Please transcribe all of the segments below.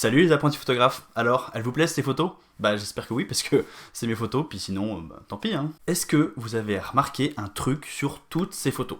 Salut les apprentis photographes. Alors, elles vous plaisent ces photos? Bah j'espère que oui parce que c'est mes photos, puis sinon, tant pis hein. Est-ce que vous avez remarqué un truc sur toutes ces photos?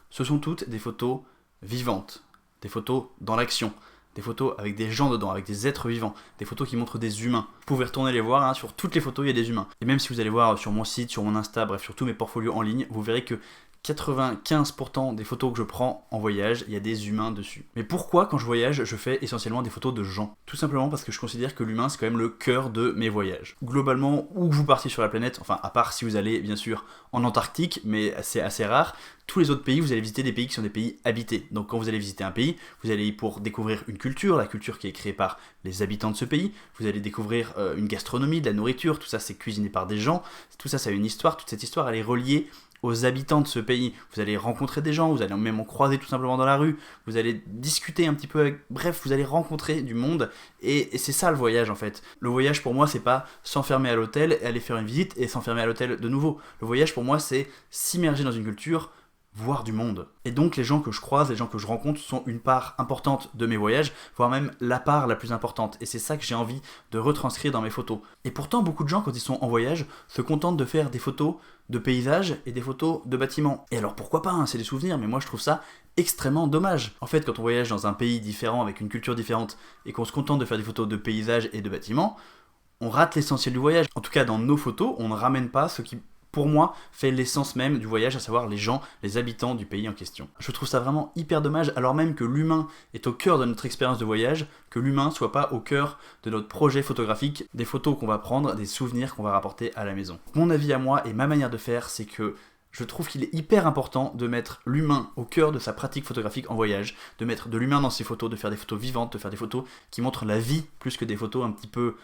Ce sont toutes des photos vivantes, des photos dans l'action, des photos avec des gens dedans, avec des êtres vivants, des photos qui montrent des humains. Vous pouvez retourner les voir, hein, sur toutes les photos il y a des humains. Et même si vous allez voir sur mon site, sur mon Insta, bref sur tous mes portfolios en ligne, vous verrez que 95% des photos que je prends en voyage, il y a des humains dessus. Mais pourquoi quand je voyage, je fais essentiellement des photos de gens? Tout simplement parce que je considère que l'humain c'est quand même le cœur de mes voyages. Globalement, où que vous partiez sur la planète, enfin à part si vous allez bien sûr en Antarctique, mais c'est assez rare, tous les autres pays, vous allez visiter des pays qui sont des pays habités. Donc quand vous allez visiter un pays, vous allez y pour découvrir une culture, la culture qui est créée par les habitants de ce pays, vous allez découvrir une gastronomie, de la nourriture, tout ça c'est cuisiné par des gens, tout ça ça a une histoire, toute cette histoire elle est reliée aux habitants de ce pays. Vous allez rencontrer des gens, vous allez même en croiser tout simplement dans la rue, vous allez discuter un petit peu avec... Bref, vous allez rencontrer du monde, et c'est ça le voyage en fait. Le voyage pour moi, c'est pas s'enfermer à l'hôtel, et aller faire une visite, et s'enfermer à l'hôtel de nouveau. Le voyage pour moi, c'est s'immerger dans une culture, voir du monde. Et donc les gens que je croise, les gens que je rencontre sont une part importante de mes voyages, voire même la part la plus importante. Et c'est ça que j'ai envie de retranscrire dans mes photos. Et pourtant, beaucoup de gens, quand ils sont en voyage, se contentent de faire des photos de paysages et des photos de bâtiments. Et alors pourquoi pas, hein, c'est des souvenirs, mais moi je trouve ça extrêmement dommage. En fait, quand on voyage dans un pays différent, avec une culture différente, et qu'on se contente de faire des photos de paysages et de bâtiments, on rate l'essentiel du voyage. En tout cas, dans nos photos, on ne ramène pas ce qui, pour moi, fait l'essence même du voyage, à savoir les gens, les habitants du pays en question. Je trouve ça vraiment hyper dommage, alors même que l'humain est au cœur de notre expérience de voyage, que l'humain soit pas au cœur de notre projet photographique, des photos qu'on va prendre, des souvenirs qu'on va rapporter à la maison. Mon avis à moi et ma manière de faire, c'est que je trouve qu'il est hyper important de mettre l'humain au cœur de sa pratique photographique en voyage, de mettre de l'humain dans ses photos, de faire des photos vivantes, de faire des photos qui montrent la vie, plus que des photos un petit peu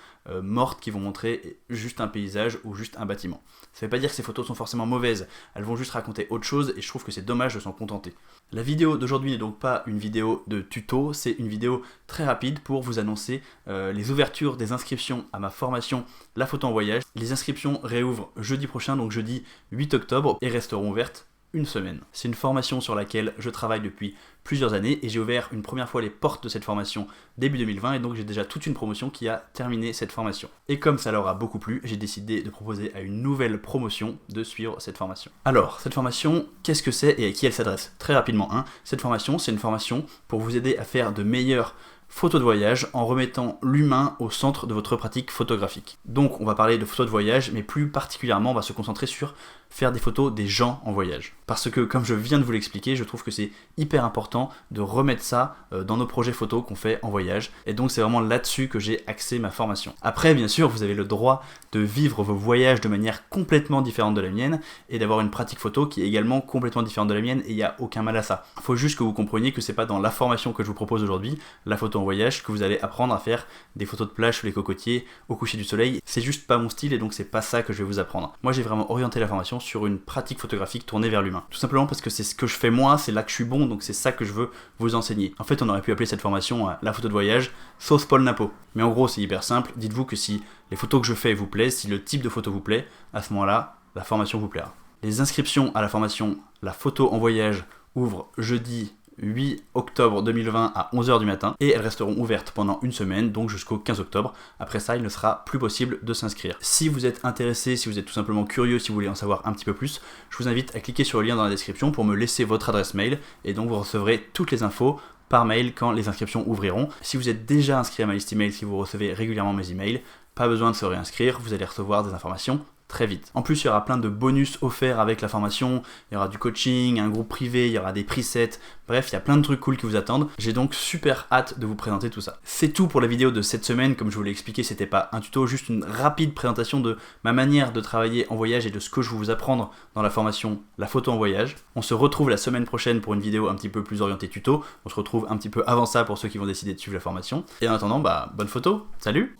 mortes qui vont montrer juste un paysage ou juste un bâtiment. Ça ne veut pas dire que ces photos sont forcément mauvaises, elles vont juste raconter autre chose et je trouve que c'est dommage de s'en contenter. La vidéo d'aujourd'hui n'est donc pas une vidéo de tuto, c'est une vidéo très rapide pour vous annoncer les ouvertures des inscriptions à ma formation La photo en voyage. Les inscriptions réouvrent jeudi prochain, donc jeudi 8 octobre, et resteront ouvertes une semaine. C'est une formation sur laquelle je travaille depuis plusieurs années et j'ai ouvert une première fois les portes de cette formation début 2020 et donc j'ai déjà toute une promotion qui a terminé cette formation. Et comme ça leur a beaucoup plu, j'ai décidé de proposer à une nouvelle promotion de suivre cette formation. Alors, cette formation, qu'est-ce que c'est et à qui elle s'adresse? Très rapidement, cette formation, c'est une formation pour vous aider à faire de meilleures photos de voyage en remettant l'humain au centre de votre pratique photographique. Donc on va parler de photos de voyage, mais plus particulièrement on va se concentrer sur faire des photos des gens en voyage. Parce que comme je viens de vous l'expliquer, je trouve que c'est hyper important de remettre ça dans nos projets photos qu'on fait en voyage. Et donc c'est vraiment là-dessus que j'ai axé ma formation. Après bien sûr vous avez le droit de vivre vos voyages de manière complètement différente de la mienne et d'avoir une pratique photo qui est également complètement différente de la mienne et il n'y a aucun mal à ça. Il faut juste que vous compreniez que c'est pas dans la formation que je vous propose aujourd'hui, la photo en voyage, que vous allez apprendre à faire des photos de plage sous les cocotiers, au coucher du soleil. C'est juste pas mon style et donc c'est pas ça que je vais vous apprendre. Moi j'ai vraiment orienté la formation sur une pratique photographique tournée vers l'humain. Tout simplement parce que c'est ce que je fais moi, c'est là que je suis bon, donc c'est ça que je veux vous enseigner. En fait on aurait pu appeler cette formation la photo de voyage sauce Paul Napo. Mais en gros c'est hyper simple, dites-vous que si les photos que je fais vous plaisent, si le type de photo vous plaît, à ce moment-là, la formation vous plaira. Les inscriptions à la formation La photo en voyage ouvrent jeudi 8 octobre 2020 à 11h du matin et elles resteront ouvertes pendant une semaine, donc jusqu'au 15 octobre. Après ça, il ne sera plus possible de s'inscrire. Si vous êtes intéressé, si vous êtes tout simplement curieux, si vous voulez en savoir un petit peu plus, je vous invite à cliquer sur le lien dans la description pour me laisser votre adresse mail et donc vous recevrez toutes les infos par mail quand les inscriptions ouvriront. Si vous êtes déjà inscrit à ma liste email, si vous recevez régulièrement mes emails, pas besoin de se réinscrire, vous allez recevoir des informations très vite. En plus, il y aura plein de bonus offerts avec la formation, il y aura du coaching, un groupe privé, il y aura des presets, bref, il y a plein de trucs cool qui vous attendent. J'ai donc super hâte de vous présenter tout ça. C'est tout pour la vidéo de cette semaine, comme je vous l'ai expliqué, c'était pas un tuto, juste une rapide présentation de ma manière de travailler en voyage et de ce que je vais vous apprendre dans la formation La photo en voyage. On se retrouve la semaine prochaine pour une vidéo un petit peu plus orientée tuto, on se retrouve un petit peu avant ça pour ceux qui vont décider de suivre la formation. Et en attendant, bonne photo, salut!